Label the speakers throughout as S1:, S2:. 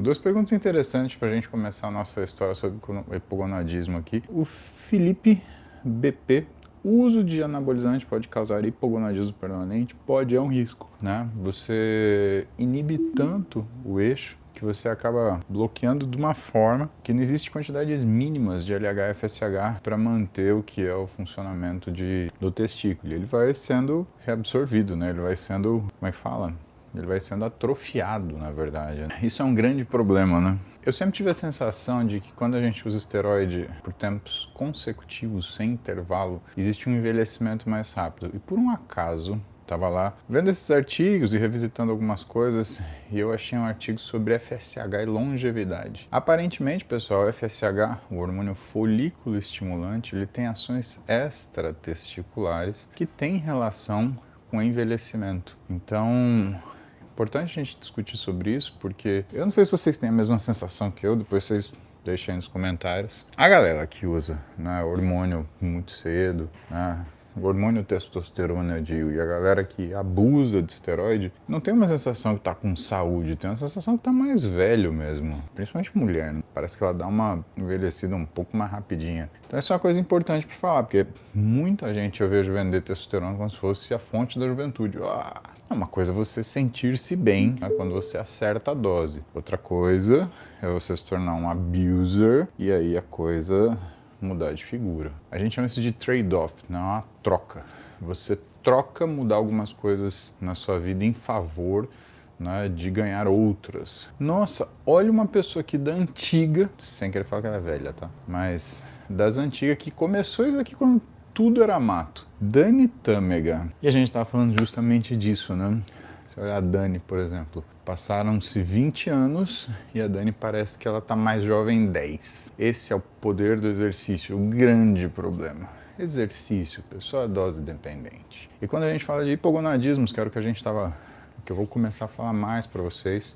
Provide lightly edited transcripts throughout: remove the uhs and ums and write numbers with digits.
S1: duas perguntas interessantes para a gente começar a nossa história sobre o hipogonadismo aqui. O Felipe BP, o uso de anabolizante pode causar hipogonadismo permanente? Pode, é um risco, né? Você inibe tanto o eixo que você acaba bloqueando de uma forma que não existe quantidades mínimas de LH e FSH para manter o que é o funcionamento do testículo. Ele vai sendo reabsorvido, né? Ele vai sendo, como é que fala? Ele vai sendo atrofiado, na verdade. Isso é um grande problema, né? Eu sempre tive a sensação de que quando a gente usa esteroide por tempos consecutivos, sem intervalo, existe um envelhecimento mais rápido. E por um acaso, estava lá vendo esses artigos e revisitando algumas coisas e eu achei um artigo sobre FSH e longevidade. Aparentemente, pessoal, o FSH, o hormônio folículo estimulante, ele tem ações extratesticulares que têm relação com envelhecimento. Então, importante a gente discutir sobre isso, porque eu não sei se vocês têm a mesma sensação que eu, depois vocês deixem aí nos comentários. A galera que usa, né, hormônio muito cedo, né, o hormônio testosterona, eu digo, e a galera que abusa de esteroide, não tem uma sensação que tá com saúde, tem uma sensação que tá mais velho mesmo, principalmente mulher, né? Parece que ela dá uma envelhecida um pouco mais rapidinha. Então isso é uma coisa importante para falar, porque muita gente eu vejo vender testosterona como se fosse a fonte da juventude. É uma coisa você sentir-se bem, né, quando você acerta a dose. Outra coisa é você se tornar um abuser e aí a coisa mudar de figura. A gente chama isso de trade-off, não é uma troca. Você troca mudar algumas coisas na sua vida em favor, né, de ganhar outras. Nossa, olha uma pessoa aqui da antiga, sem querer falar que ela é velha, tá? Mas das antigas que começou isso aqui quando tudo era mato. Dani Tâmega. E a gente tava falando justamente disso, né? Se olhar a Dani, por exemplo, passaram-se 20 anos e a Dani parece que ela tá mais jovem 10. Esse é o poder do exercício, o grande problema. Exercício, pessoa dose dependente. E quando a gente fala de hipogonadismos, que era o que que eu vou começar a falar mais para vocês,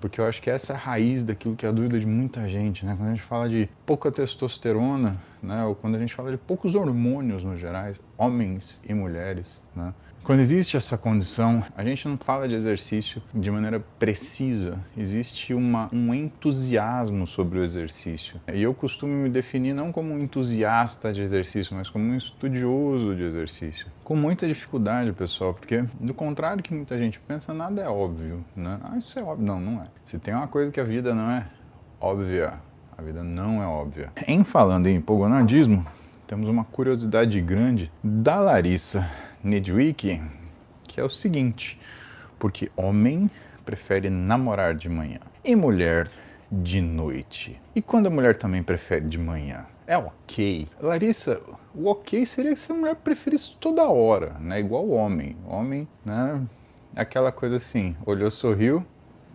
S1: porque eu acho que essa é a raiz daquilo que é a dúvida de muita gente, né? Quando a gente fala de pouca testosterona, né? Ou quando a gente fala de poucos hormônios no geral, homens e mulheres, né? Quando existe essa condição, a gente não fala de exercício de maneira precisa, existe um entusiasmo sobre o exercício. E eu costumo me definir não como um entusiasta de exercício, mas como um estudioso de exercício. Com muita dificuldade, pessoal, porque do contrário que muita gente pensa, nada é óbvio, né? Isso é óbvio. Não, não é. Se tem uma coisa que a vida não é óbvia, a vida não é óbvia. Em falando em hipogonadismo, temos uma curiosidade grande da Larissa Nedwick, que é o seguinte: porque homem prefere namorar de manhã e mulher de noite. E quando a mulher também prefere de manhã? É ok. Larissa, o ok seria se a mulher preferisse toda hora, né? Igual o homem. O homem, né? Aquela coisa assim, olhou, sorriu,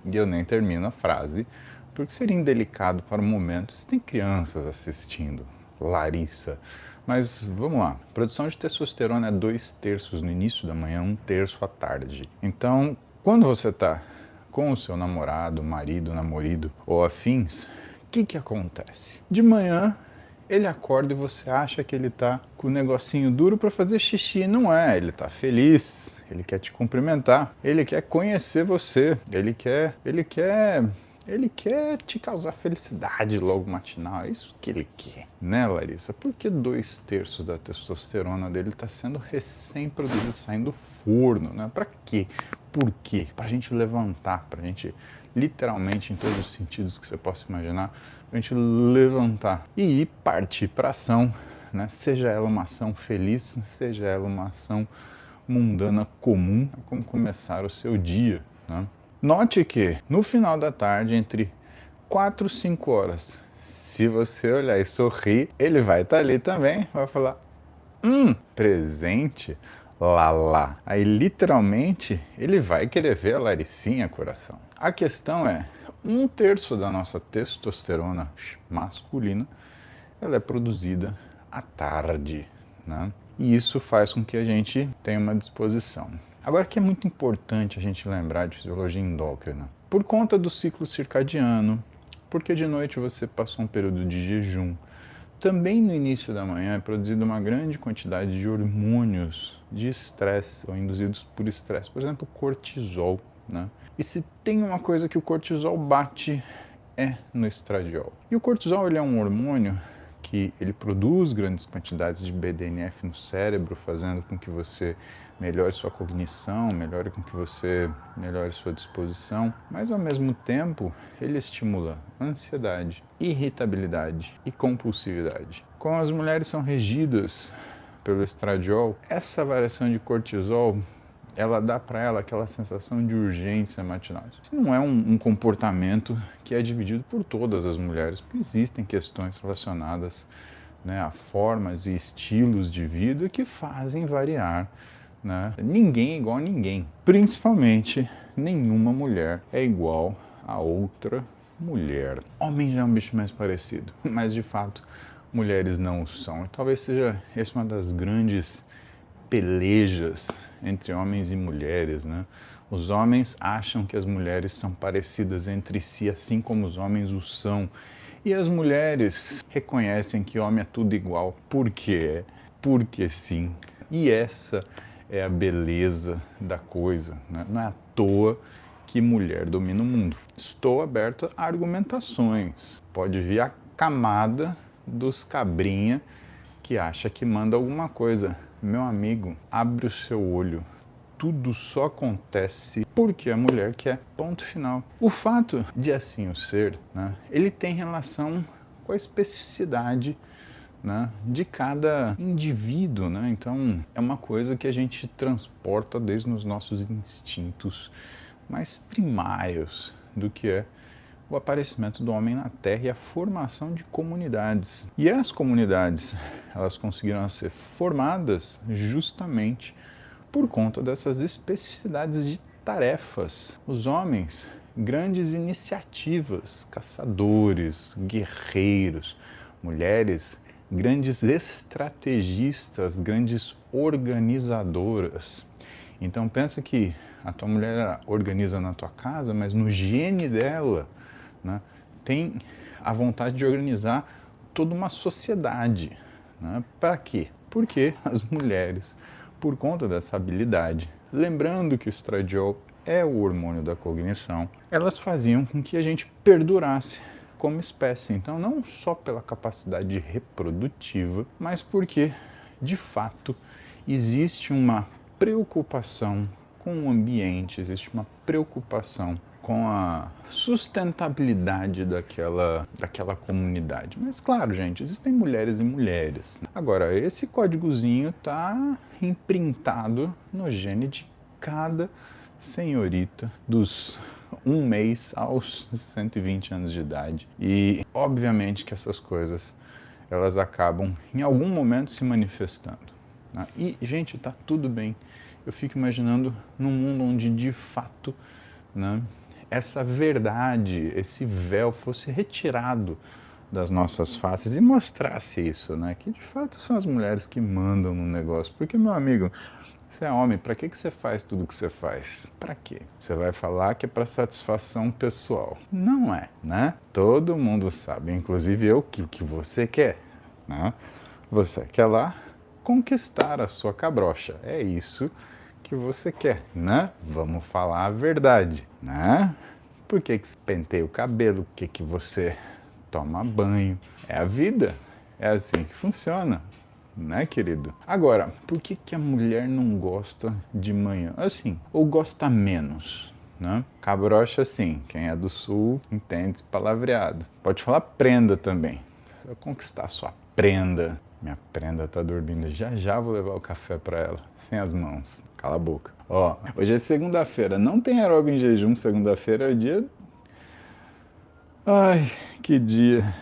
S1: e eu nem termino a frase, porque seria indelicado para o momento. Se tem crianças assistindo, Larissa. Mas vamos lá, produção de testosterona é 2/3 no início da manhã, 1/3 à tarde. Então, quando você está com o seu namorado, marido, namorido ou afins, o que acontece? De manhã, ele acorda e você acha que ele tá com o negocinho duro para fazer xixi. Não é, ele tá feliz, ele quer te cumprimentar, ele quer conhecer você, ele quer te causar felicidade logo matinal, é isso que ele quer, né, Larissa? Porque 2/3 da testosterona dele está sendo recém-produzida, saindo do forno, né? Para quê? Por quê? Pra gente levantar, pra gente, literalmente, em todos os sentidos que você possa imaginar, pra gente levantar e partir pra ação, né? Seja ela uma ação feliz, seja ela uma ação mundana comum, como começar o seu dia, né? Note que no final da tarde, entre 4 e 5 horas, se você olhar e sorrir, ele vai estar ali também, vai falar, presente, lá. Aí literalmente ele vai querer ver a Laricinha, coração. A questão é, 1/3 da nossa testosterona masculina, ela é produzida à tarde, né? E isso faz com que a gente tenha uma disposição. Agora que é muito importante a gente lembrar de fisiologia endócrina. Por conta do ciclo circadiano, porque de noite você passou um período de jejum, também no início da manhã é produzida uma grande quantidade de hormônios de estresse ou induzidos por estresse, por exemplo, cortisol, né? E se tem uma coisa que o cortisol bate é no estradiol. E o cortisol ele é um hormônio que ele produz grandes quantidades de BDNF no cérebro, fazendo com que você melhore sua cognição, melhore com que você melhore sua disposição, mas ao mesmo tempo ele estimula ansiedade, irritabilidade e compulsividade. Como as mulheres são regidas pelo estradiol, essa variação de cortisol ela dá para ela aquela sensação de urgência matinal. Isso não é um comportamento que é dividido por todas as mulheres, porque existem questões relacionadas, né, a formas e estilos de vida que fazem variar, né? Ninguém é igual a ninguém. Principalmente, nenhuma mulher é igual a outra mulher. Homem já é um bicho mais parecido, mas de fato, mulheres não o são. E talvez seja essa uma das grandes pelejas entre homens e mulheres, né? Os homens acham que as mulheres são parecidas entre si, assim como os homens o são. E as mulheres reconhecem que homem é tudo igual. Por quê? Porque sim. E essa é a beleza da coisa, né? Não é à toa que mulher domina o mundo. Estou aberto a argumentações. Pode vir a camada dos cabrinha que acha que manda alguma coisa. Meu amigo, abre o seu olho. Tudo só acontece porque a mulher quer, ponto final. O fato de assim o ser, né, ele tem relação com a especificidade, né, de cada indivíduo, né? Então é uma coisa que a gente transporta desde os nossos instintos mais primários do que é o aparecimento do homem na Terra e a formação de comunidades. E as comunidades, elas conseguiram ser formadas justamente por conta dessas especificidades de tarefas. Os homens, grandes iniciativas, caçadores, guerreiros, mulheres, grandes estrategistas, grandes organizadoras. Então pensa que a tua mulher organiza na tua casa, mas no gene dela, né, tem a vontade de organizar toda uma sociedade. Né? Para quê? Porque as mulheres, por conta dessa habilidade, lembrando que o estradiol é o hormônio da cognição, elas faziam com que a gente perdurasse como espécie. Então, não só pela capacidade reprodutiva, mas porque, de fato, existe uma preocupação com o ambiente, existe uma preocupação com a sustentabilidade daquela comunidade. Mas claro, gente, existem mulheres e mulheres. Agora, esse códigozinho está imprintado no gene de cada senhorita dos 1 mês aos 120 anos de idade. E obviamente que essas coisas elas acabam em algum momento se manifestando. Né? E, gente, tá tudo bem. Eu fico imaginando num mundo onde de fato, né, essa verdade, esse véu fosse retirado das nossas faces e mostrasse isso, né? Que de fato são as mulheres que mandam no negócio. Porque, meu amigo, você é homem, pra que você faz tudo que você faz? Pra quê? Você vai falar que é pra satisfação pessoal. Não é, né? Todo mundo sabe, inclusive eu, que o que você quer, né? Você quer lá conquistar a sua cabrocha. É isso que você quer, né? Vamos falar a verdade, né? Por que você penteia o cabelo? Por que você toma banho? É a vida. É assim que funciona, né, querido? Agora, por que a mulher não gosta de manhã? Assim, ou gosta menos, né? Cabrocha, assim, quem é do sul entende esse palavreado. Pode falar prenda também. Se eu conquistar sua prenda, minha prenda tá dormindo, já vou levar o café pra ela, sem as mãos. Cala a boca. Ó, hoje é segunda-feira, não tem aeróbio em jejum, segunda-feira é o dia... Ai, que dia.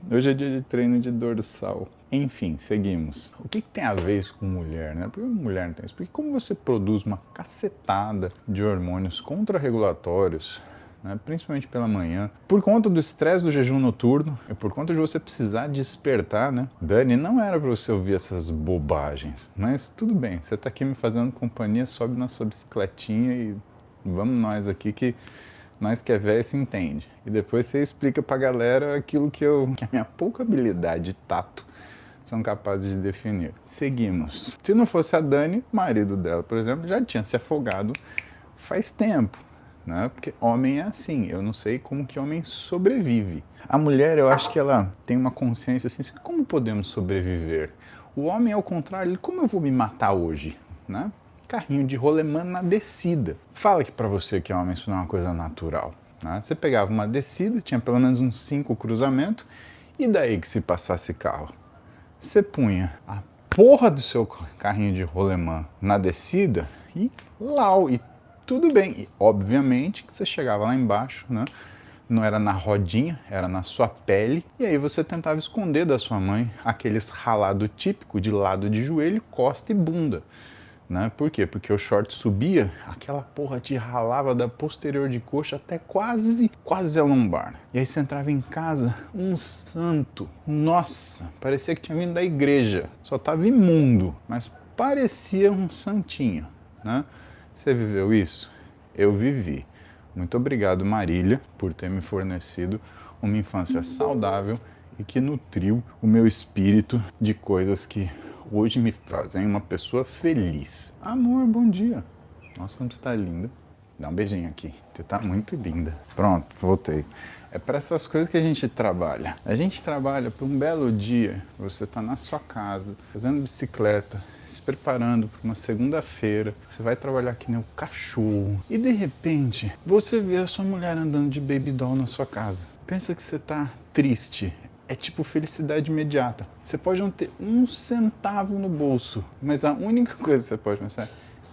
S1: Hoje é dia de treino de dorsal. Enfim, seguimos. O que tem a ver isso com mulher, né? Por que mulher não tem isso? Porque como você produz uma cacetada de hormônios contrarregulatórios, né, principalmente pela manhã, por conta do estresse do jejum noturno e por conta de você precisar despertar, né? Dani, não era para você ouvir essas bobagens, mas tudo bem, você tá aqui me fazendo companhia, sobe na sua bicicletinha e vamos nós aqui que nós que é velho se entende. E depois você explica pra galera aquilo que a minha pouca habilidade e tato são capazes de definir. Seguimos. Se não fosse a Dani, o marido dela, por exemplo, já tinha se afogado faz tempo. né? Porque homem é assim, eu não sei como que homem sobrevive. A mulher, eu acho que ela tem uma consciência assim, como podemos sobreviver? O homem, ao contrário, como eu vou me matar hoje, né? Carrinho de rolemã na descida. Fala que pra você que é homem isso não é uma coisa natural, né? Você pegava uma descida, tinha pelo menos uns 5 cruzamentos, e daí que se passasse carro? Você punha a porra do seu carrinho de rolemã na descida e lau, e tudo bem. E obviamente que você chegava lá embaixo, né? Não era na rodinha, era na sua pele. E aí você tentava esconder da sua mãe aqueles ralado típico de lado de joelho, costa e bunda. Né? Por quê? Porque o short subia, aquela porra te ralava da posterior de coxa até quase a lombar. E aí você entrava em casa, um santo. Nossa, parecia que tinha vindo da igreja. Só tava imundo, mas parecia um santinho, né? Você viveu isso? Eu vivi. Muito obrigado, Marília, por ter me fornecido uma infância saudável e que nutriu o meu espírito de coisas que hoje me fazem uma pessoa feliz. Amor, bom dia. Nossa, como você tá linda. Dá um beijinho aqui. Você tá muito linda. Pronto, voltei. É para essas coisas que a gente trabalha. A gente trabalha para um belo dia. Você tá na sua casa, fazendo bicicleta, se preparando para uma segunda-feira. Você vai trabalhar que nem um cachorro. E de repente, você vê a sua mulher andando de baby doll na sua casa. Pensa que você tá triste. É tipo felicidade imediata. Você pode não ter um centavo no bolso, mas a única coisa que você pode pensar é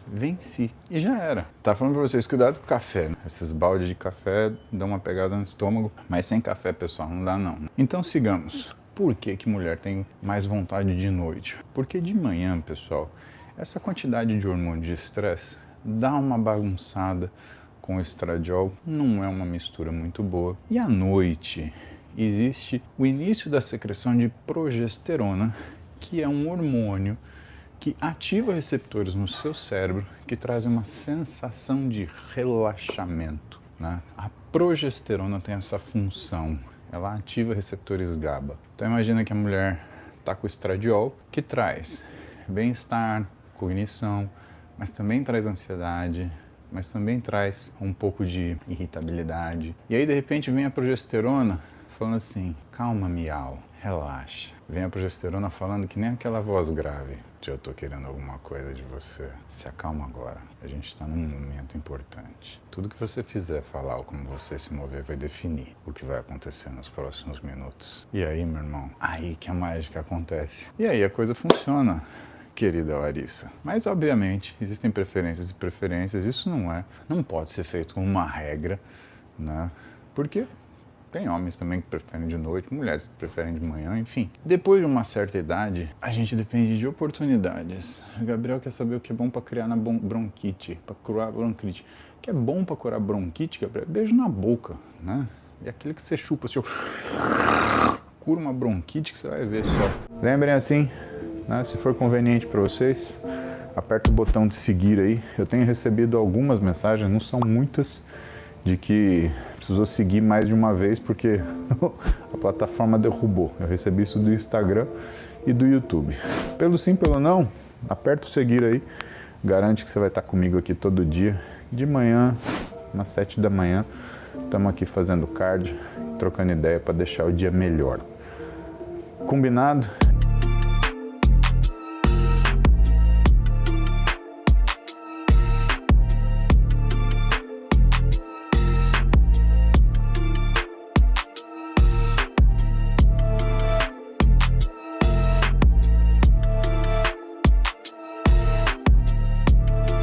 S1: venci. E já era. Tá falando pra vocês, cuidado com o café, né? Esses baldes de café dão uma pegada no estômago, mas sem café, pessoal, não dá não. Então sigamos. Por que que mulher tem mais vontade de noite? Porque de manhã, pessoal, essa quantidade de hormônio de estresse dá uma bagunçada com o estradiol, não é uma mistura muito boa. E à noite existe o início da secreção de progesterona, que é um hormônio que ativa receptores no seu cérebro que trazem uma sensação de relaxamento, né? A progesterona tem essa função, ela ativa receptores GABA. Então imagina que a mulher está com o estradiol, que traz bem-estar, cognição, mas também traz ansiedade, mas também traz um pouco de irritabilidade. E aí de repente vem a progesterona falando assim, calma, miau, relaxa. Vem a progesterona falando que nem aquela voz grave de eu tô querendo alguma coisa de você. Se acalma agora, a gente está num momento importante. Tudo que você fizer, falar ou como você se mover vai definir o que vai acontecer nos próximos minutos. E aí, meu irmão, aí que a mágica acontece. E aí a coisa funciona, querida Larissa. Mas, obviamente, existem preferências e preferências. Isso não pode ser feito com uma regra, né? Porque tem homens também que preferem de noite, mulheres que preferem de manhã, enfim. Depois de uma certa idade, a gente depende de oportunidades. O Gabriel quer saber o que é bom para criar na bronquite, para curar bronquite. O que é bom para curar bronquite, Gabriel? Beijo na boca, né? E aquele que você chupa, assim, cura uma bronquite que você vai ver só. Lembrem assim, né? Se for conveniente para vocês, aperta o botão de seguir aí. Eu tenho recebido algumas mensagens, não são muitas, de que precisou seguir mais de uma vez porque a plataforma derrubou. Eu recebi isso do Instagram e do YouTube. Pelo sim, pelo não, aperta o seguir aí. Garante que você vai estar comigo aqui todo dia. De manhã, às 7 da manhã, estamos aqui fazendo cardio, trocando ideia para deixar o dia melhor. Combinado?